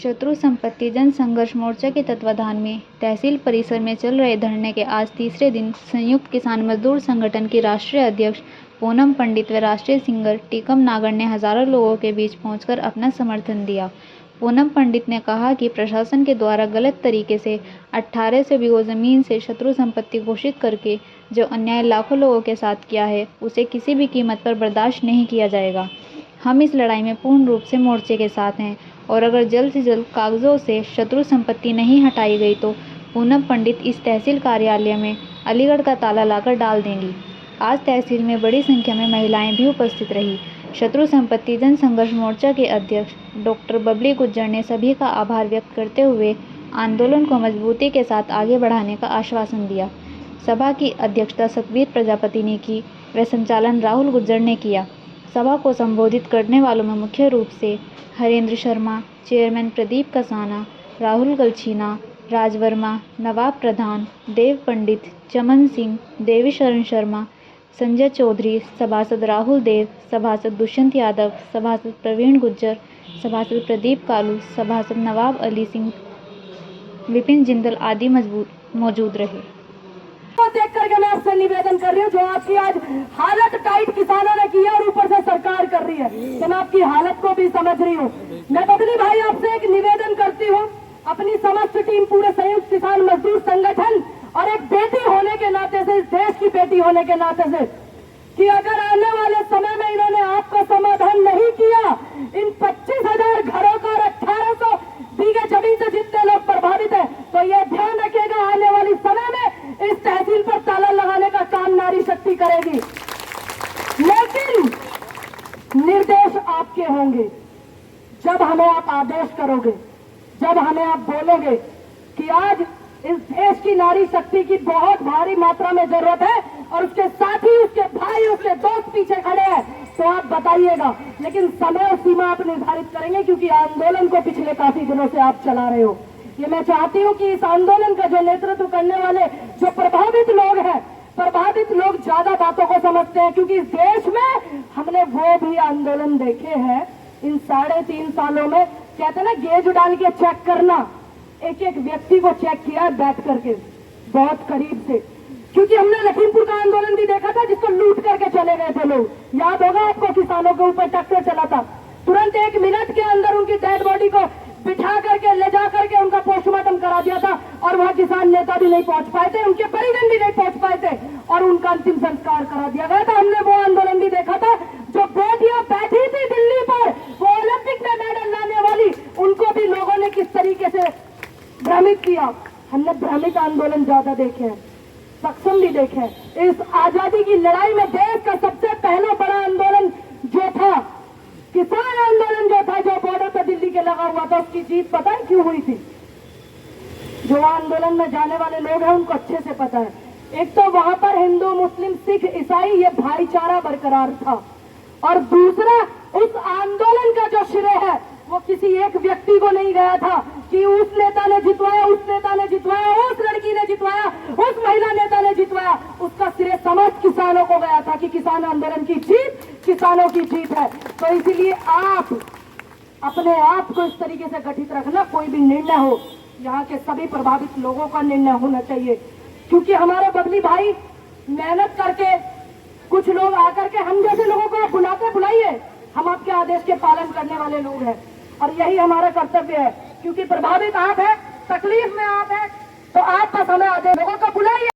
शत्रु संपत्ति जन संघर्ष मोर्चा के तत्वाधान में तहसील परिसर में चल रहे धरने के आज तीसरे दिन संयुक्त किसान मजदूर संगठन की राष्ट्रीय अध्यक्ष पूनम पंडित व राष्ट्रीय सिंगर टीकम नागर ने हजारों लोगों के बीच पहुंचकर अपना समर्थन दिया। पूनम पंडित ने कहा कि प्रशासन के द्वारा गलत तरीके से 1800 बीघा जमीन से शत्रु संपत्ति घोषित करके जो अन्याय लाखों लोगों के साथ किया है उसे किसी भी कीमत पर बर्दाश्त नहीं किया जाएगा। हम इस लड़ाई में पूर्ण रूप से मोर्चे के साथ हैं और अगर जल्द से जल्द कागजों से शत्रु संपत्ति नहीं हटाई गई तो पूनम पंडित इस तहसील कार्यालय में अलीगढ़ का ताला लाकर डाल देंगी। आज तहसील में बड़ी संख्या में महिलाएं भी उपस्थित रही। शत्रु संपत्ति जन संघर्ष मोर्चा के अध्यक्ष डॉक्टर बबली गुज्जर ने सभी का आभार व्यक्त करते हुए आंदोलन को मजबूती के साथ आगे बढ़ाने का आश्वासन दिया। सभा की अध्यक्षता सतवीर प्रजापति ने की व संचालन राहुल गुज्जर ने किया। सभा को संबोधित करने वालों में मुख्य रूप से हरेंद्र शर्मा, चेयरमैन प्रदीप कसाना, राहुल गलछीना, राज वर्मा, नवाब प्रधान, देव पंडित, चमन सिंह, देवी शरण शर्मा, संजय चौधरी, सभासद राहुल देव, सभासद दुष्यंत यादव, सभासद प्रवीण गुज्जर, सभासद प्रदीप कालू, सभासद नवाब अली सिंह, विपिन जिंदल आदि मौजूद रहे। तो देख करके मैं आपसे निवेदन कर रही हूँ, जो आपकी आज हालत टाइट किसानों ने की है और ऊपर से सरकार कर रही है, तो मैं आपकी हालत को भी समझ रही हूँ। मैं बबली भाई आपसे एक निवेदन करती हूँ, अपनी समस्त टीम, पूरे संयुक्त किसान मजदूर संगठन और एक बेटी होने के नाते से, इस देश की बेटी होने के नाते से, कि अगर आने वाले समय में इन्होंने आपका समाधान नहीं किया, इन 25,000 घरों का और 1800 बीघे जमीन से जितने लोग प्रभावित है, तो ये ध्यान रखिएगा आने वाली समय में इस तहसील पर ताला लगाने का काम नारी शक्ति करेगी। लेकिन निर्देश आपके होंगे, जब हमें आप आदेश करोगे, जब हमें आप बोलोगे कि आज इस देश की नारी शक्ति की बहुत भारी मात्रा में जरूरत है और उसके साथी, उसके भाई, उसके दोस्त पीछे खड़े हैं, तो आप बताइएगा। लेकिन समय और सीमा आप निर्धारित करेंगे, क्योंकि आंदोलन को पिछले काफी दिनों से आप चला रहे हो। ये मैं चाहती हूँ कि इस आंदोलन का जो नेतृत्व करने वाले जो प्रभावित लोग हैं, प्रभावित लोग ज्यादा बातों को समझते हैं, क्योंकि इस देश में हमने वो भी आंदोलन देखे हैं इन 3.5 सालों में। कहते हैं ना, गेज डाल के चेक करना, एक एक व्यक्ति को चेक किया बैठ करके बहुत करीब से, क्योंकि हमने लखीमपुर का आंदोलन भी देखा था, जिसको लूट करके चले गए थे लोग। याद होगा आपको, किसानों के ऊपर ट्रैक्टर चला था, तुरंत 1 मिनट के अंदर उनकी डेड बॉडी को बिठा करके ले जा करके उनका पोस्टमार्टम करा दिया था, और वहां किसान नेता भी नहीं पहुंच पाए थे, उनके परिजन भी नहीं पहुंच पाए थे, और उनका अंतिम संस्कार करा दिया गया था। हमने वो आंदोलन भी देखा था। जो बेटियां बैठी थी दिल्ली पर, वो ओलंपिक में मेडल लाने वाली, उनको भी लोगों ने किस तरीके से भ्रमित किया। हमने भ्रमित आंदोलन ज्यादा देखे हैं, सक्षम भी देखे हैं। इस आजादी की लड़ाई में देश का सबसे पहला बड़ा आंदोलन जो था, किसान आंदोलन जो था, जो बॉर्डर पर दिल्ली के लगा हुआ था, उसकी जीत पता है क्यों हुई थी? जो आंदोलन में जाने वाले लोग हैं उनको अच्छे से पता है। एक तो वहां पर हिंदू, मुस्लिम, सिख, ईसाई, ये भाईचारा बरकरार था, और दूसरा उस आंदोलन का जो श्रेय है वो किसी एक व्यक्ति को नहीं गया था कि उस नेता ने जितवाया, उस नेता ने जितवाया, उस लड़की ने जितवाया, उस महिला नेता ने जितवाया। उसका श्रेय समस्त किसानों को गया था कि किसान आंदोलन की जीत किसानों की जीत है। तो इसीलिए आप अपने आप को इस तरीके से गठित रखना, कोई भी निर्णय हो, यहाँ के सभी प्रभावित लोगों का निर्णय होना चाहिए, क्योंकि हमारे बबली भाई मेहनत करके, कुछ लोग आकर के हम जैसे लोगों को बुलाते, बुलाइए, हम आपके आदेश के पालन करने वाले लोग हैं, और यही हमारा कर्तव्य है, क्योंकि प्रभावित आप हैं, तकलीफ में आप हैं, तो आप बस हमें आदेश लोगों को बुलाइए।